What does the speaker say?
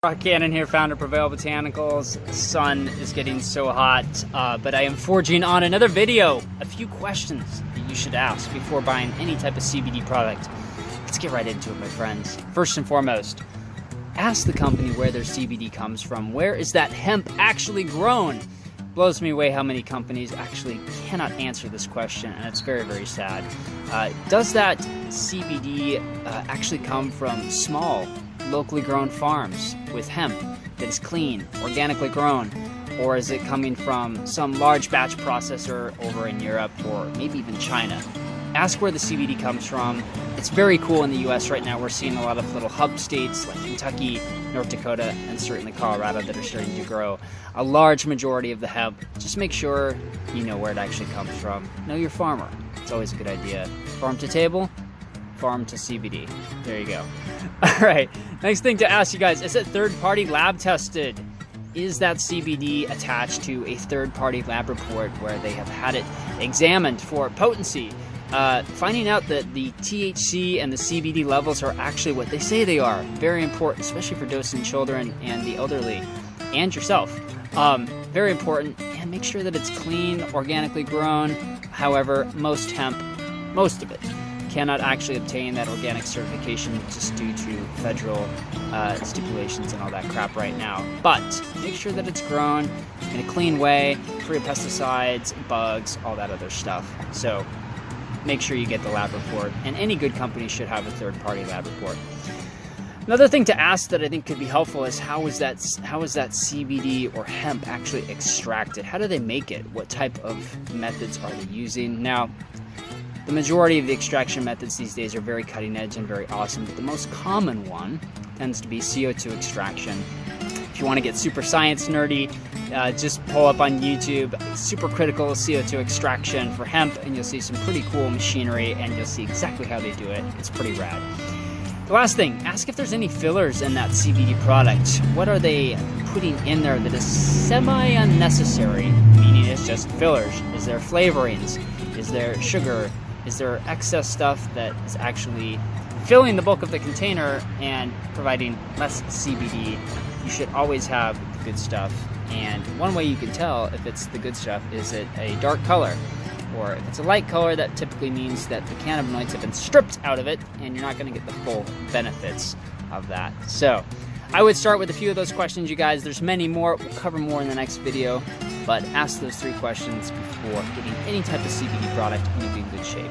Rock Cannon here, founder of Prevail Botanicals. The sun is getting so hot, but I am forging on another video. A few questions that you should ask before buying any type of CBD product. Let's get right into it, my friends. First and foremost, ask the company where their CBD comes from. Where is that hemp actually grown? Blows me away how many companies actually cannot answer this question, and it's very, very sad. Does that CBD actually come from small, locally grown farms with hemp that is clean, organically grown? Or is it coming from some large batch processor over in Europe or maybe even China? Ask where the CBD comes from. It's very cool in the US right now. We're seeing a lot of little hub states like Kentucky, North Dakota, and certainly Colorado that are starting to grow a large majority of the hemp. Just make sure you know where it actually comes from. Know your farmer. It's always a good idea. Farm to table, farm to CBD. There you go. All right, next thing to ask you guys, is it third-party lab tested? Is that CBD attached to a third-party lab report where they have had it examined for potency? Finding out that the THC and the CBD levels are actually what they say they are. Very important, especially for dosing children and the elderly and yourself. Very important, and make sure that it's clean, organically grown. However, most hemp, most of it, cannot actually obtain that organic certification just due to federal stipulations and all that crap right now. But make sure that it's grown in a clean way, free of pesticides, bugs, all that other stuff. So make sure you get the lab report, and any good company should have a third-party lab report. Another thing to ask that I think could be helpful is how is that CBD or hemp actually extracted? How do they make it? What type of methods are they using? Now, the majority of the extraction methods these days are very cutting edge and very awesome, but the most common one tends to be CO2 extraction. If you want to get super science nerdy, just pull up on YouTube supercritical CO2 extraction for hemp, and you'll see some pretty cool machinery, and you'll see exactly how they do it. It's pretty rad. The last thing, ask if there's any fillers in that CBD product. What are they putting in there that is semi-unnecessary, meaning it's just fillers? Is there flavorings? Is there sugar? Is there excess stuff that is actually filling the bulk of the container and providing less CBD? You should always have the good stuff. And one way you can tell if it's the good stuff is it a dark color, or if it's a light color, that typically means that the cannabinoids have been stripped out of it and you're not going to get the full benefits of that. So I would start with a few of those questions, you guys. There's many more. We'll cover more in the next video, but ask those 3 questions before getting any type of CBD product and you'll be in good shape.